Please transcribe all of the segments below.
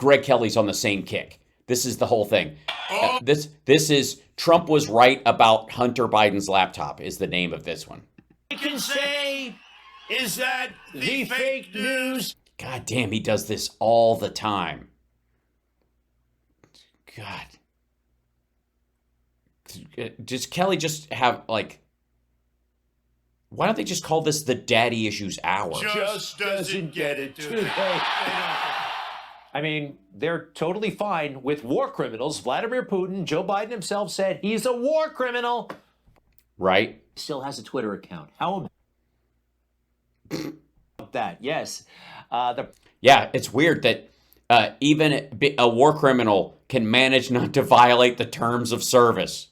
Greg Kelly's on the same kick. This is the whole thing. This is Trump was right about Hunter Biden's laptop is the name of this one. I can say is that the fake news. God damn, he does this all the time. God. Does Kelly just have, like, why don't they just call this the Daddy Issues Hour? Just doesn't get it today. I mean, they're totally fine with war criminals. Vladimir Putin, Joe Biden himself said he's a war criminal. Right? Still has a Twitter account. How about that? Yes. Yeah, it's weird that even a war criminal can manage not to violate the terms of service.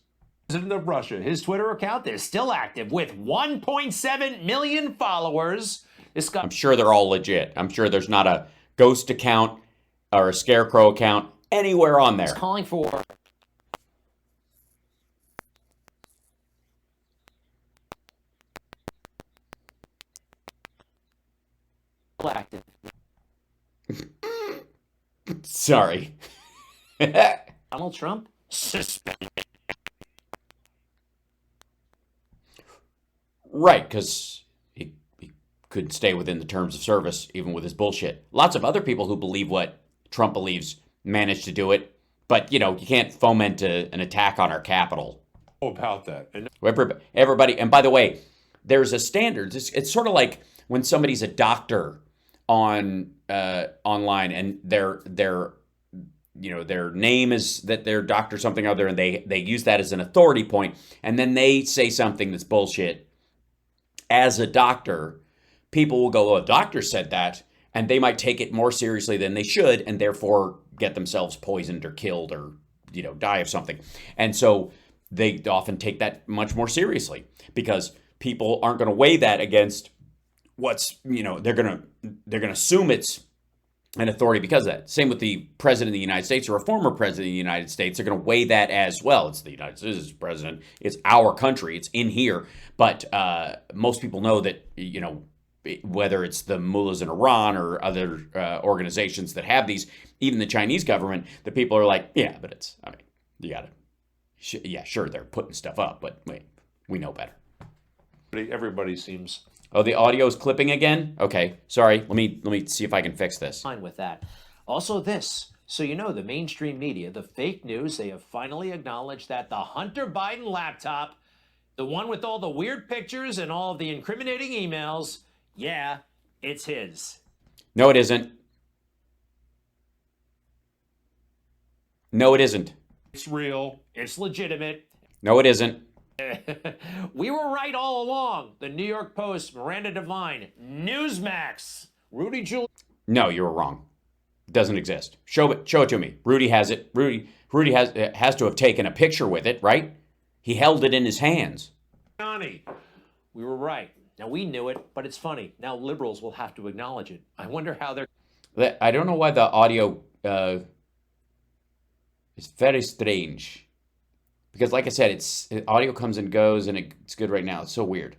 President of Russia, his Twitter account is still active with 1.7 million followers. I'm sure they're all legit. I'm sure there's not a ghost account or a scarecrow account anywhere on there. It's calling for active. Sorry. Donald Trump suspended. Right, because he couldn't stay within the terms of service, even with his bullshit. Lots of other people who believe what Trump believes managed to do it, but, you can't foment an attack on our Capitol. About that. Everybody, and by the way, there's a standard. It's sort of like when somebody's a doctor online and their name is that they're doctor something other, and they use that as an authority point, and then they say something that's bullshit. As a doctor, people will go, "Oh, a doctor said that," and they might take it more seriously than they should, and therefore get themselves poisoned or killed or die of something. And so they often take that much more seriously because people aren't going to weigh that against what's they're going to assume it's an authority because of that. Same with the president of the United States or a former president of the United States. They're going to weigh that as well. It's the United States, it's the president. It's our country. It's in here. But most people know that, whether it's the mullahs in Iran or other organizations that have these, even the Chinese government, the people are like, yeah, but you got to, yeah, sure, they're putting stuff up, but wait, we know better. Everybody seems... Oh, the audio's clipping again? Okay, sorry. Let me see if I can fix this. Fine with that. Also this. So the mainstream media, the fake news, they have finally acknowledged that the Hunter Biden laptop, the one with all the weird pictures and all of the incriminating emails, yeah, it's his. No, it isn't. No, it isn't. It's real. It's legitimate. No, it isn't. We were right all along. The New York Post, Miranda Devine, Newsmax, Rudy Giuliani. No, you were wrong. It doesn't exist. Show it to me. Rudy has it. Rudy has to have taken a picture with it, right? He held it in his hands. We were right. Now we knew it, but it's funny. Now liberals will have to acknowledge it. I wonder how they're... I don't know why the audio is very strange. Because like I said, audio comes and goes, and it's good right now. It's so weird.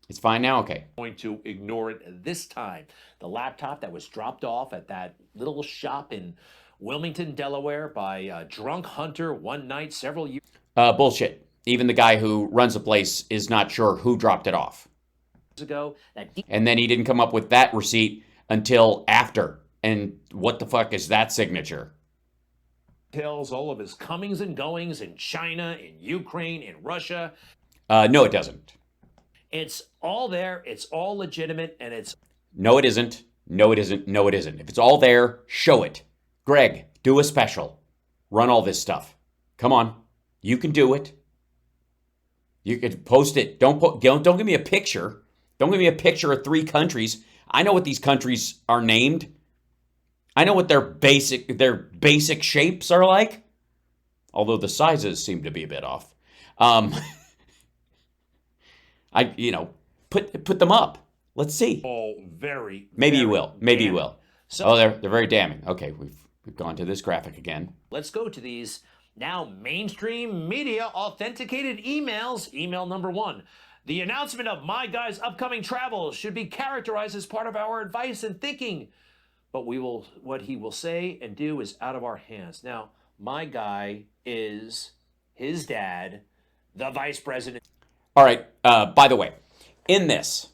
It's fine now? Okay. Going to ignore it this time. The laptop that was dropped off at that little shop in Wilmington, Delaware by a drunk hunter one night several years bullshit. Even the guy who runs the place is not sure who dropped it off. Ago. And then he didn't come up with that receipt until after. And what the fuck is that signature? Tells all of his comings and goings in China, in Ukraine, in Russia. No, it doesn't. It's all there. It's all legitimate, and it's... No, it isn't. No, it isn't. No, it isn't. If it's all there, show it. Greg, do a special. Run all this stuff. Come on. You can do it. You can post it. Don't give me a picture. Don't give me a picture of 3 countries. I know what these countries are named. I know what their basic shapes are like. Although the sizes seem to be a bit off. Put them up. Let's see. All very. Maybe very you will. Maybe damning. you will. So, they're very damning. Okay, we've gone to this graphic again. Let's go to these now mainstream media authenticated emails. Email number 1. The announcement of my guy's upcoming travels should be characterized as part of our advice and thinking. but what he will say and do is out of our hands. Now, my guy is his dad, the vice president. All right. By the way, in this,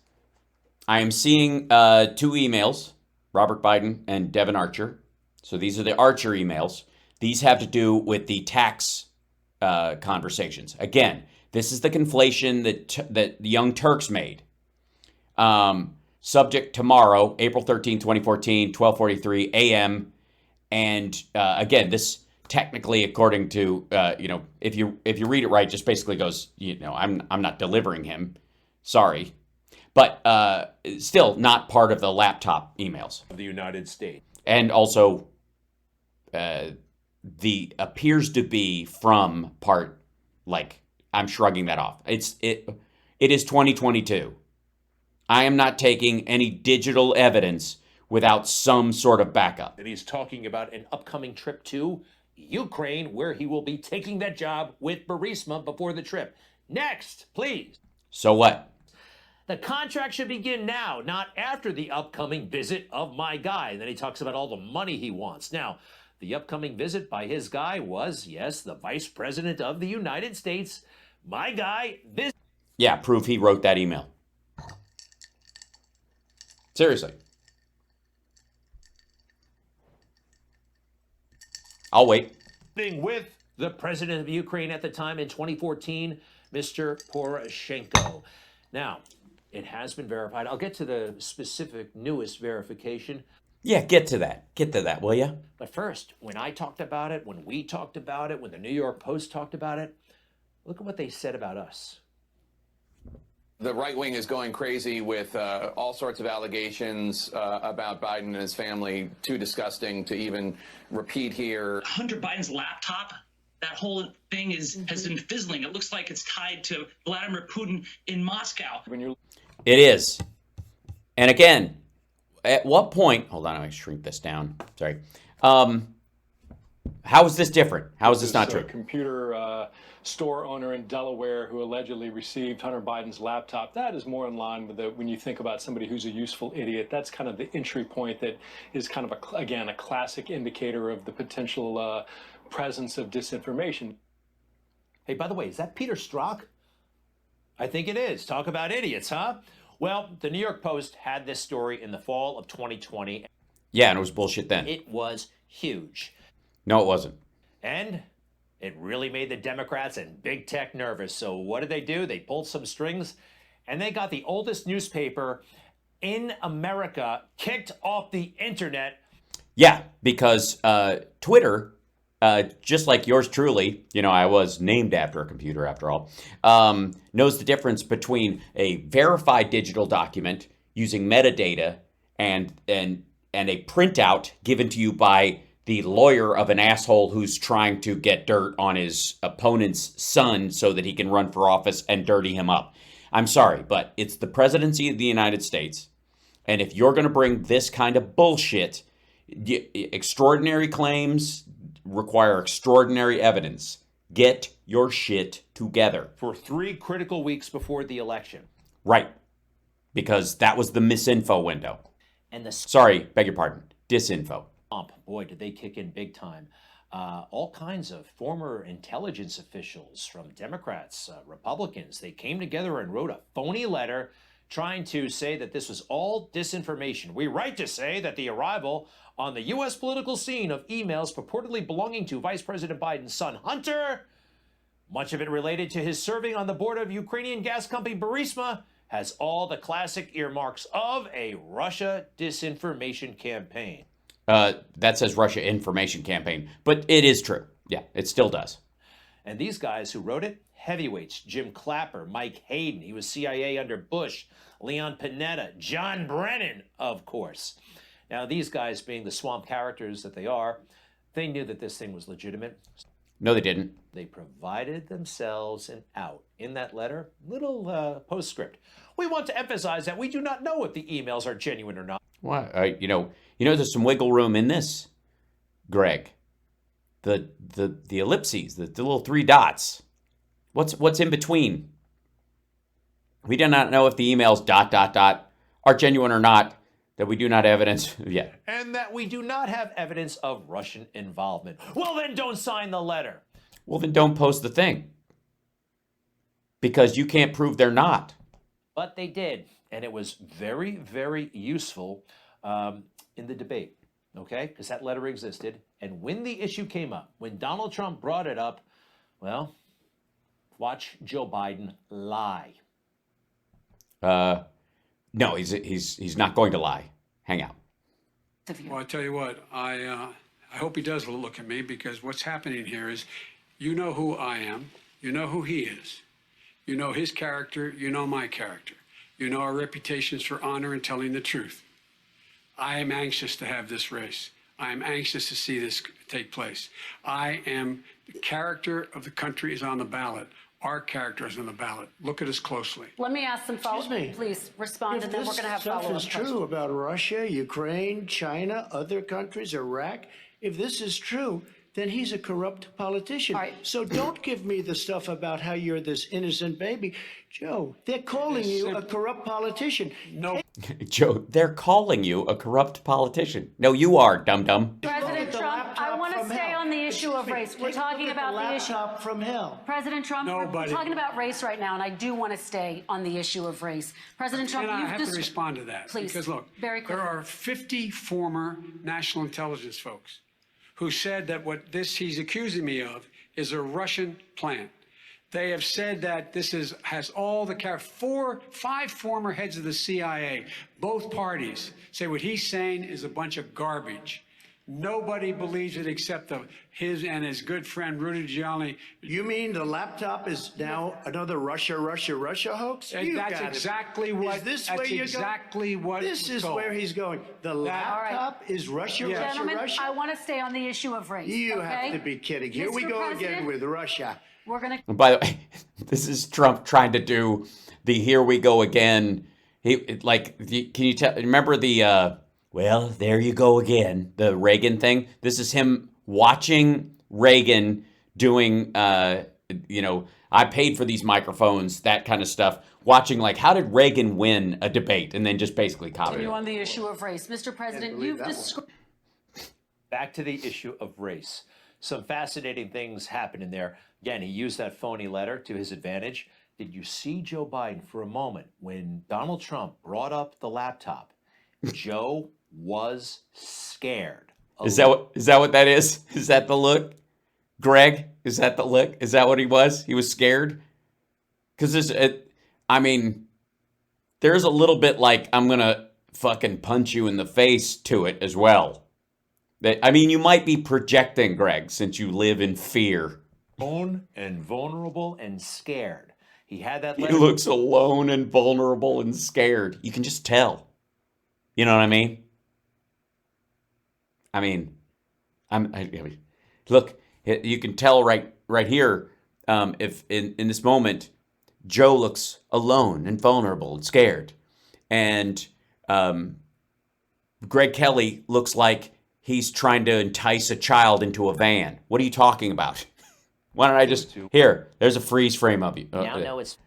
I am seeing 2 emails, Robert Biden and Devin Archer. So these are the Archer emails. These have to do with the tax conversations. Again, this is the conflation that the Young Turks made. Subject tomorrow, April 13, 2014, 12:43 a.m. And again, this technically, according to if you read it right, just basically goes, I'm not delivering him. Sorry. But still not part of the laptop emails. Of the United States. And also the appears to be from part, like, I'm shrugging that off. It is 2022. I am not taking any digital evidence without some sort of backup. And he's talking about an upcoming trip to Ukraine, where he will be taking that job with Burisma before the trip. Next, please. So what? The contract should begin now, not after the upcoming visit of my guy. And then he talks about all the money he wants. Now, the upcoming visit by his guy was, yes, the Vice President of the United States. My guy, this. Yeah, proof he wrote that email. Seriously. I'll wait. With the president of Ukraine at the time in 2014, Mr. Poroshenko. Now, it has been verified. I'll get to the specific newest verification. Yeah, get to that. Get to that, will you? But first, when I talked about it, when we talked about it, when the New York Post talked about it, look at what they said about us. The right wing is going crazy with all sorts of allegations about Biden and his family, too disgusting to even repeat here. Hunter Biden's laptop, that whole thing has been fizzling. It looks like it's tied to Vladimir Putin in Moscow. It is. And again, at what point, hold on, I shrink this down. Sorry. How is this different? How is this not true? Computer store owner in Delaware who allegedly received Hunter Biden's laptop. That is more in line with when you think about somebody who's a useful idiot. That's kind of the entry point that is kind of, a classic indicator of the potential presence of disinformation. Hey, by the way, is that Peter Strzok? I think it is. Talk about idiots, huh? Well, the New York Post had this story in the fall of 2020. Yeah, and it was bullshit then. It was huge. No, it wasn't. And it really made the Democrats and big tech nervous. So what did they do? They pulled some strings, and they got the oldest newspaper in America kicked off the internet. Yeah, because Twitter, just like yours truly, I was named after a computer after all, knows the difference between a verified digital document using metadata and a printout given to you by the lawyer of an asshole who's trying to get dirt on his opponent's son so that he can run for office and dirty him up. I'm sorry, but it's the presidency of the United States. And if you're going to bring this kind of bullshit, extraordinary claims require extraordinary evidence. Get your shit together. For 3 critical weeks before the election. Right. Because that was the misinfo window. And beg your pardon. Disinfo. Boy, did they kick in big time. All kinds of former intelligence officials from Democrats, Republicans, they came together and wrote a phony letter trying to say that this was all disinformation. We write to say that the arrival on the U.S. political scene of emails purportedly belonging to Vice President Biden's son, Hunter, much of it related to his serving on the board of Ukrainian gas company Burisma, has all the classic earmarks of a Russia disinformation campaign. That says Russia information campaign, but it is true. Yeah, it still does. And these guys who wrote it, heavyweights, Jim Clapper, Mike Hayden, he was CIA under Bush, Leon Panetta, John Brennan, of course. Now, these guys, being the swamp characters that they are, they knew that this thing was legitimate. No, they didn't. They provided themselves an out. In that letter, little postscript. We want to emphasize that we do not know if the emails are genuine or not. What? There's some wiggle room in this, Greg. The ellipses, the little 3 dots. What's in between? We do not know if the emails ... are genuine or not. That we do not have evidence yet. And that we do not have evidence of Russian involvement. Well, then don't sign the letter. Well, then don't post the thing. Because you can't prove they're not. But they did. And it was very, very useful in the debate, okay? Because that letter existed. And when the issue came up, when Donald Trump brought it up, well, watch Joe Biden lie. No, he's not going to lie. Hang out. Well, I tell you what, I hope he does look at me, because what's happening here is, you know who I am, you know who he is, you know his character, you know my character, you know our reputations for honor and telling the truth. I am anxious to have this race. I am anxious to see this take place. The character of the country is on the ballot. Our character is on the ballot. Look at us closely. Let me ask some follow-up. Excuse me. Please respond, and then we're going to have follow-up If this stuff is true about Russia, Ukraine, China, other countries, Iraq, if this is true, then he's a corrupt politician. All right. So don't give me the stuff about how you're this innocent baby. Joe, they're calling you a corrupt politician. No. Joe, they're calling you a corrupt politician. No, you are, dum-dum. President Trump, I want to stay on the issue of race. We're talking about the issue. Laptop from hell. President Trump, we're Nobody. talking about race right now, and I do want to stay on the issue of race. President Trump, And I you've have to respond to that. Please, Because look, very quickly. there are 50 former national intelligence folks who said that what he's accusing me of is a Russian plan. They have said that this has all the five former heads of the CIA, both parties, say what he's saying is a bunch of garbage. Nobody believes it except his and his good friend Rudy Giuliani. You mean the laptop is now another Russia hoax? That's exactly what. Is this that's where you're exactly going? what. This is told. where he's going. The laptop is Russia, Yes. Gentlemen, Russia. I want to stay on the issue of race. You okay? have to be kidding. Here we Mr. go again President, with Russia. We're going to. And by the way, this is Trump trying to do the "here we go again." Can you tell? Remember the well, there you go again, the Reagan thing. This is him watching Reagan doing, I paid for these microphones, that kind of stuff. Watching how did Reagan win a debate, and then just basically copy Continue it. on the issue of race. Mr. President, you've described. Back to the issue of race. Some fascinating things happen in there. Again, he used that phony letter to his advantage. Did you see Joe Biden for a moment when Donald Trump brought up the laptop? Joe was scared. Is that what that is? Is that the look? Greg, is that the look? Is that what he was? He was scared? Because there's a little bit I'm going to fucking punch you in the face to it as well. You might be projecting, Greg, since you live in fear. Alone and vulnerable and scared. He had that He letter. looks alone and vulnerable and scared. You can just tell. You know what I mean? Look, you can tell right here. If in this moment, Joe looks alone and vulnerable and scared, and Greg Kelly looks like he's trying to entice a child into a van. What are you talking about? Why don't I just here? There's a freeze frame of you. Now know it's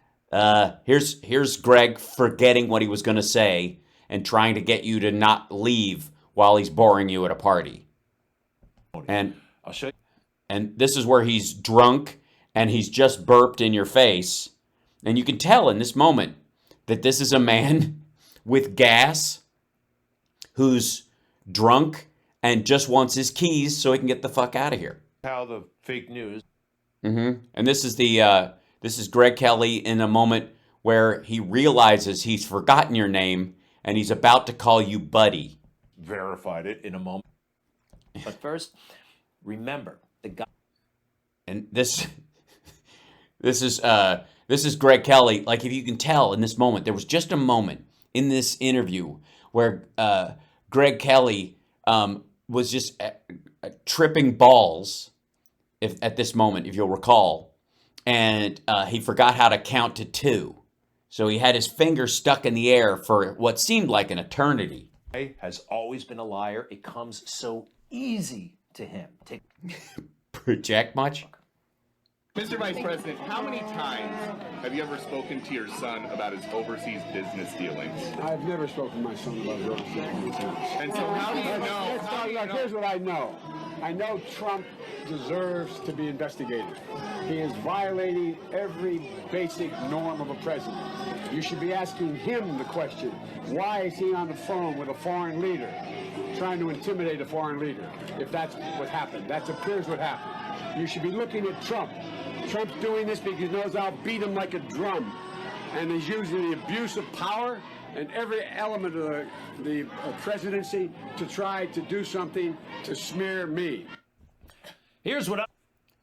Here's Greg forgetting what he was going to say and trying to get you to not leave while he's boring you at a party. And I'll show you. And this is where he's drunk and he's just burped in your face. And you can tell in this moment that this is a man with gas who's drunk and just wants his keys so he can get the fuck out of here. How the fake news. Mm-hmm. And this is Greg Kelly in a moment where he realizes he's forgotten your name and he's about to call you buddy. Verified it in a moment. But first, remember the guy. And this is Greg Kelly. If you can tell in this moment, there was just a moment in this interview where Greg Kelly was just tripping balls. At this moment, if you'll recall, and he forgot how to count to 2. So he had his finger stuck in the air for what seemed like an eternity. Has always been a liar. It comes so easy to him. Project much? Mr. Vice President, how many times have you ever spoken to your son about his overseas business dealings? I've never spoken to my son about those things. And so how do you know? Here's what I know. I know Trump deserves to be investigated. He is violating every basic norm of a president. You should be asking him the question, why is he on the phone with a foreign leader, trying to intimidate a foreign leader, if that's what happened? That appears what happened. You should be looking at Trump. Trump's doing this because he knows I'll beat him like a drum. And he's using the abuse of power and every element of the presidency to try to do something to smear me. Here's what I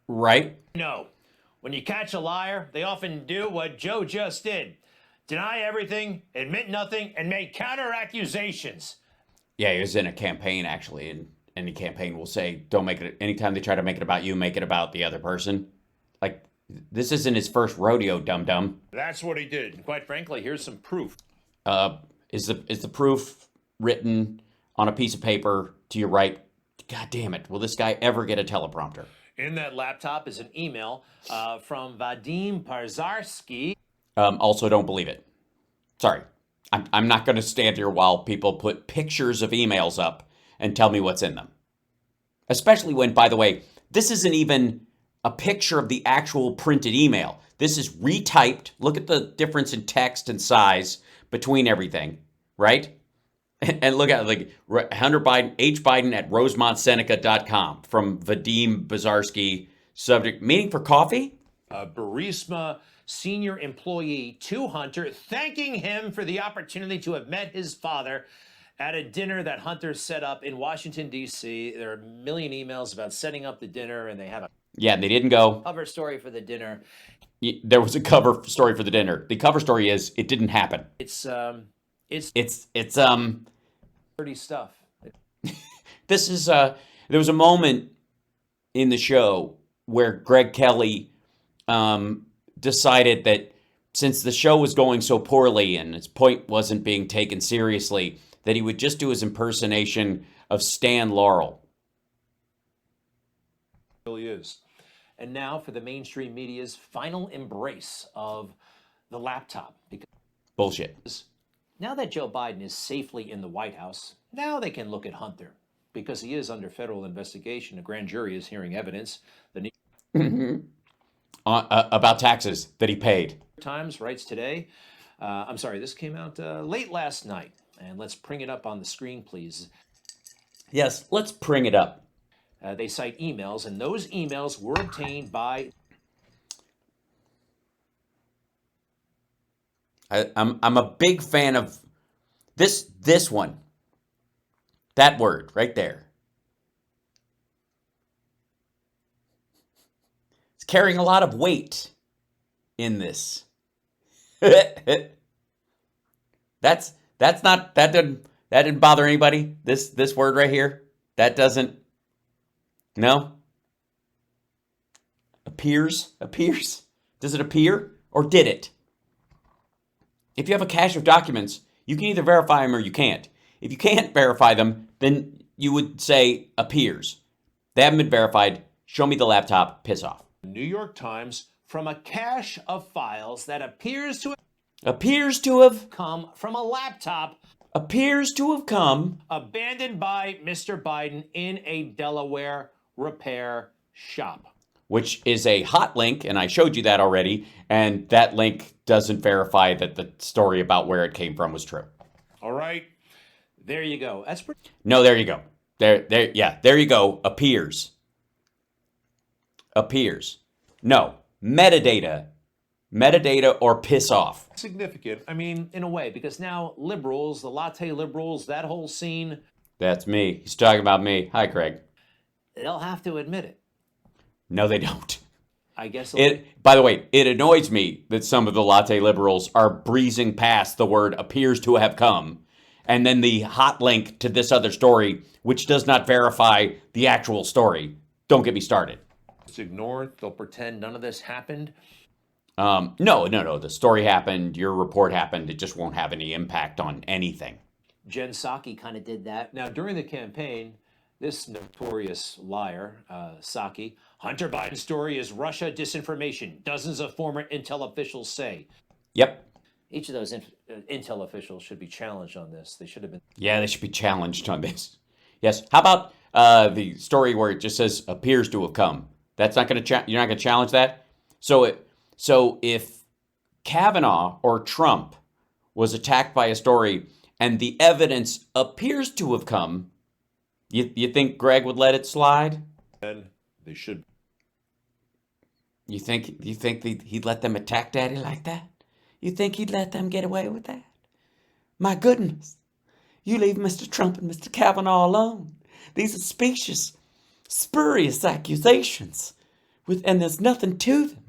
Right? know. When you catch a liar, they often do what Joe just did. Deny everything, admit nothing, and make counter accusations. Yeah, he was in a campaign, actually, and any campaign will say, don't make it, anytime they try to make it about you, make it about the other person. Like, this isn't his first rodeo, dum-dum. That's what he did. And quite frankly, here's some proof. Is the proof written on a piece of paper to your right? God damn it. Will this guy ever get a teleprompter? In that laptop is an email from Vadim Parzarsky. Also, don't believe it. Sorry. I'm not going to stand here while people put pictures of emails up and tell me what's in them. Especially when, by the way, this isn't even a picture of the actual printed email. This is retyped. Look at the difference in text and size between everything, right? And look at it, like Hunter Biden, H. Biden at RosemontSeneca.com from Vadim Bazarsky. Subject, meeting for coffee? Burisma senior employee to Hunter, thanking him for the opportunity to have met his father at a dinner that Hunter set up in Washington, D.C. There are a million emails about setting up the dinner, and they have a Yeah, they didn't go. cover story for the dinner. There was a cover story for the dinner. The cover story is it didn't happen. It's Dirty stuff. This is there was a moment in the show where Greg Kelly decided that since the show was going so poorly and its point wasn't being taken seriously, that he would just do his impersonation of Stan Laurel. Really is. And now for the mainstream media's final embrace of the laptop. Because Bullshit. now that Joe Biden is safely in the White House, now they can look at Hunter. Because he is under federal investigation. A grand jury is hearing evidence. The New York About taxes that he paid. Times writes today, this came out late last night. And let's bring it up on the screen, please. Yes, let's bring it up. They cite emails, and those emails were obtained by... I'm a big fan of this one. That word right there. It's carrying a lot of weight in this. That didn't bother anybody. This word right here. That doesn't. No. Appears. Does it appear or did it? If you have a cache of documents, you can either verify them or you can't. If you can't verify them, then you would say appears. They haven't been verified. Show me the laptop. Piss off. New York Times from a cache of files that appears to have come from a laptop abandoned by Mr. Biden in a Delaware repair shop. Which is a hot link, and I showed you that already, and that link doesn't verify that the story about where it came from was true. All right. There you go. That's pretty... No, there you go. There you go. Appears. No. Metadata or piss off. significant. I mean, in a way, because now liberals, the latte liberals, that whole scene... That's me. He's talking about me. Hi, Craig. They'll have to admit it. No, they don't. I guess... By the way, it annoys me that some of the latte liberals are breezing past the word appears to have come, and then the hot link to this other story, which does not verify the actual story. Don't get me started. Just ignore it. They'll pretend none of this happened. No. The story happened. Your report happened. It just won't have any impact on anything. Jen Psaki kind of did that. Now, during the campaign, This notorious liar, Psaki, Hunter Biden's story is Russia disinformation, dozens of former intel officials say. Yep. Each of those intel officials should be challenged on this. They should have been. Yeah, they should be challenged on this. Yes. How about the story where it just says appears to have come? That's not going to you're not going to challenge that. So if Kavanaugh or Trump was attacked by a story and the evidence appears to have come, you think Greg would let it slide? And they should. You think he'd let them attack Daddy like that? You think he'd let them get away with that? My goodness. You leave Mr. Trump and Mr. Kavanaugh alone. These are specious, spurious accusations. And there's nothing to them.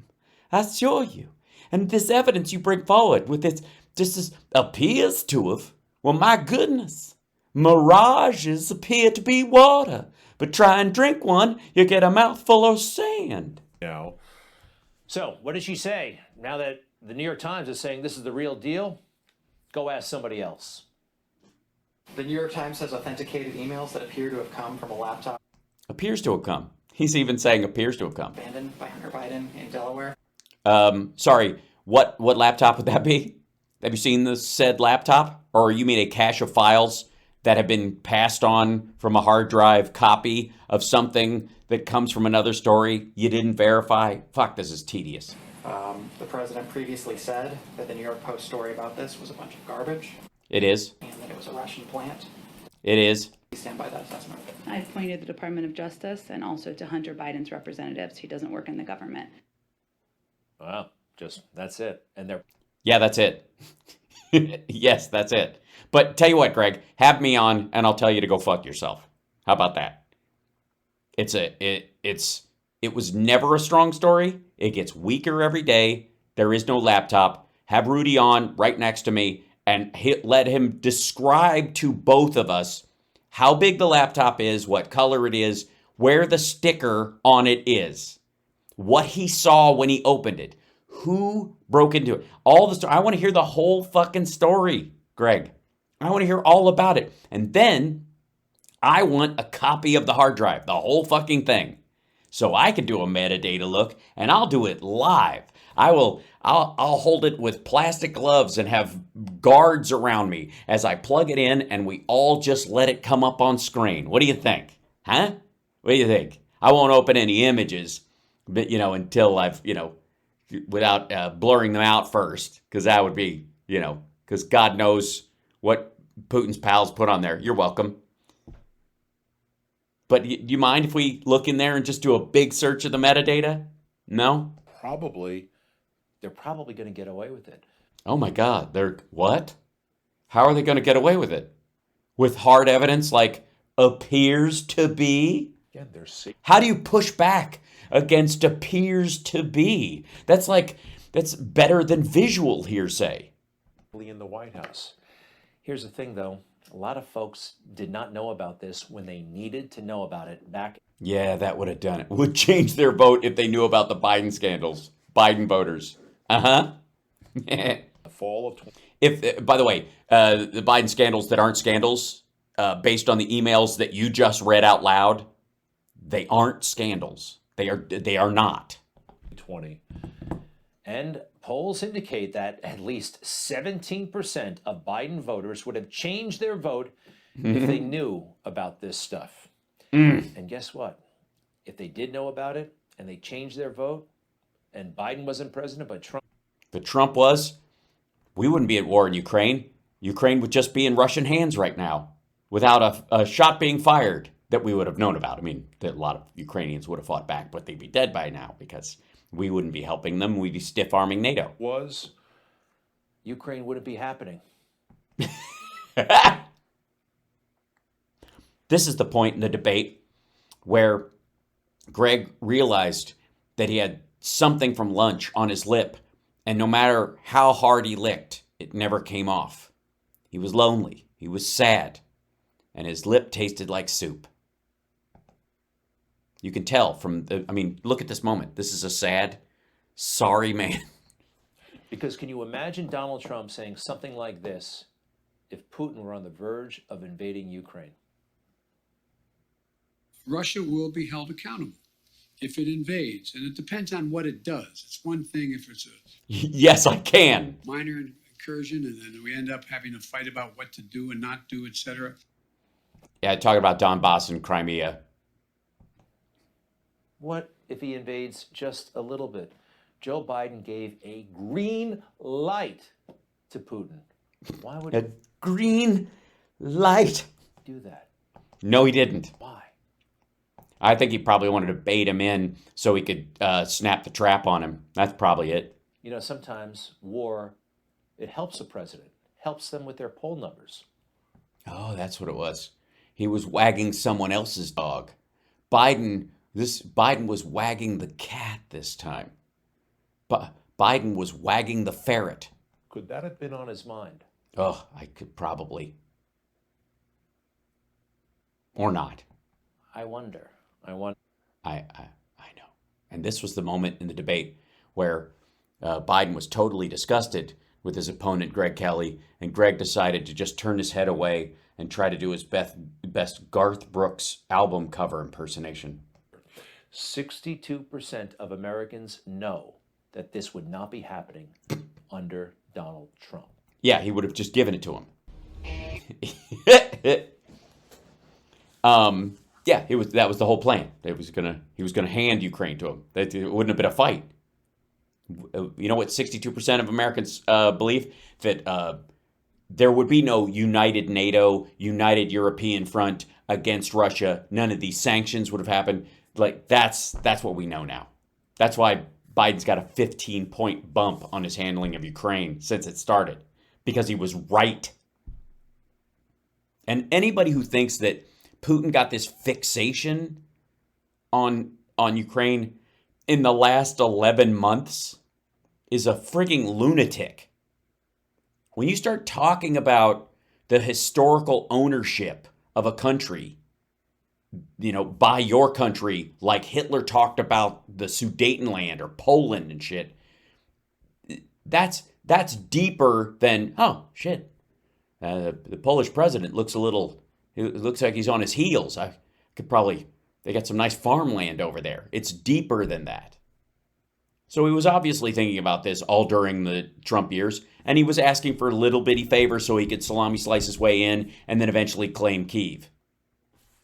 I assure you. And this evidence you bring forward with this, just appears to have. Well, my goodness. Mirages appear to be water. But try and drink one, you get a mouthful of sand. Now. So, what did she say? Now that the New York Times is saying this is the real deal, go ask somebody else. The New York Times has authenticated emails that appear to have come from a laptop Appears to have come. He's even saying appears to have come. abandoned by Hunter Biden in Delaware. Sorry, what laptop would that be? Have you seen the said laptop? Or you mean a cache of files that have been passed on from a hard drive copy of something that comes from another story you didn't verify? Fuck, this is tedious. The president previously said that the New York Post story about this was a bunch of garbage. It is. And that it was a Russian plant. It is. We stand by that assessment. I've pointed the Department of Justice and also to Hunter Biden's representatives. He doesn't work in the government. Wow, that's it. And they're. Yeah, that's it. Yes, that's it. But tell you what, Greg, have me on and I'll tell you to go fuck yourself. How about that? It was never a strong story. It gets weaker every day. There is no laptop. Have Rudy on right next to me and let him describe to both of us how big the laptop is, what color it is, where the sticker on it is, what he saw when he opened it, who broke into it, all the story. I want to hear the whole fucking story, Greg. I want to hear all about it. And then I want a copy of the hard drive, the whole fucking thing. So I can do a metadata look, and I'll do it live. I'll hold it with plastic gloves and have guards around me as I plug it in, and we all just let it come up on screen. What do you think? Huh? What do you think? I won't open any images, but until I've without blurring them out first, because that would be because God knows what Putin's pals put on there. You're welcome. But do you mind if we look in there and just do a big search of the metadata? No? Probably. They're probably going to get away with it. Oh my God. They're what? How are they going to get away with it? With hard evidence like appears to be? Again, they're safe. How do you push back against appears to be? That's better than visual hearsay. In the White House. Here's the thing, though. A lot of folks did not know about this when they needed to know about it back. Yeah, that would have done it. Would change their vote if they knew about the Biden scandals. Biden voters. Uh-huh. The fall of... If, by the way, the Biden scandals that aren't scandals, based on the emails that you just read out loud, they aren't scandals. They are not. 20. And polls indicate that at least 17% of Biden voters would have changed their vote if they knew about this stuff. And guess what? If they did know about it and they changed their vote and Biden wasn't president but Trump. But Trump was, we wouldn't be at war in Ukraine. Ukraine would just be in Russian hands right now without a shot being fired that we would have known about. I mean, a lot of Ukrainians would have fought back, but they'd be dead by now because we wouldn't be helping them. We'd be stiff-arming NATO. Ukraine wouldn't be happening. This is the point in the debate where Greg realized that he had something from lunch on his lip, and no matter how hard he licked, it never came off. He was lonely. He was sad. And his lip tasted like soup. You can tell from look at this moment. This is a sad, sorry man. Because can you imagine Donald Trump saying something like this if Putin were on the verge of invading Ukraine? Russia will be held accountable if it invades. And it depends on what it does. It's one thing if it's a Yes, I can. minor incursion and then we end up having a fight about what to do and not do, etc. Yeah, talking about Donbass and Crimea. What if he invades just a little bit? Joe Biden gave a green light to Putin. Why would A green light. he do that? No, he didn't. Why? I think he probably wanted to bait him in so he could snap the trap on him. That's probably it. You know, sometimes war, it helps a president, helps them with their poll numbers. Oh, that's what it was. He was wagging someone else's dog. Biden was wagging the cat this time. But Biden was wagging the ferret. Could that have been on his mind? Oh, I could probably. Or not. I wonder. I know. And this was the moment in the debate where Biden was totally disgusted with his opponent, Greg Kelly, and Greg decided to just turn his head away and try to do his best Garth Brooks album cover impersonation. 62% of Americans know that this would not be happening under Donald Trump. Yeah, he would have just given it to him. Yeah, that was the whole plan. He was gonna hand Ukraine to him. It wouldn't have been a fight. You know what 62% of Americans believe? That there would be no united NATO, united European front against Russia. None of these sanctions would have happened. Like that's what we know now. That's why Biden's got a 15-point bump on his handling of Ukraine since it started, because he was right. And anybody who thinks that Putin got this fixation on Ukraine in the last 11 months is a frigging lunatic. When you start talking about the historical ownership of a country, you know, by your country, like Hitler talked about the Sudetenland or Poland and shit, that's deeper than, oh, shit, the Polish president looks it looks like he's on his heels. They got some nice farmland over there. It's deeper than that. So he was obviously thinking about this all during the Trump years, and he was asking for little bitty favors so he could salami slice his way in and then eventually claim Kyiv.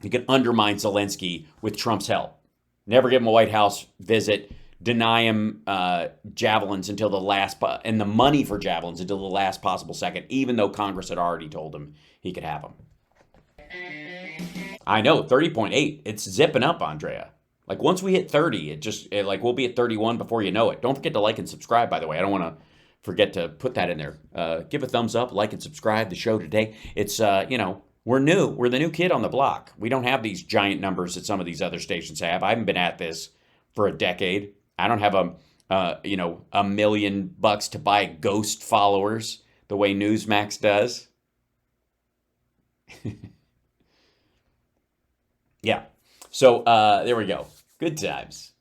He could undermine Zelensky with Trump's help. Never give him a White House visit, deny him javelins until the last, and the money for javelins until the last possible second, even though Congress had already told him he could have them. I know, 30.8. It's zipping up, Andrea. Like once we hit 30, we'll be at 31 before you know it. Don't forget to like and subscribe, by the way. I don't want to forget to put that in there. Give a thumbs up, like and subscribe to the show today. It's, we're new. We're the new kid on the block. We don't have these giant numbers that some of these other stations have. I haven't been at this for a decade. I don't have $1 million to buy ghost followers the way Newsmax does. Yeah. So there we go. Good times.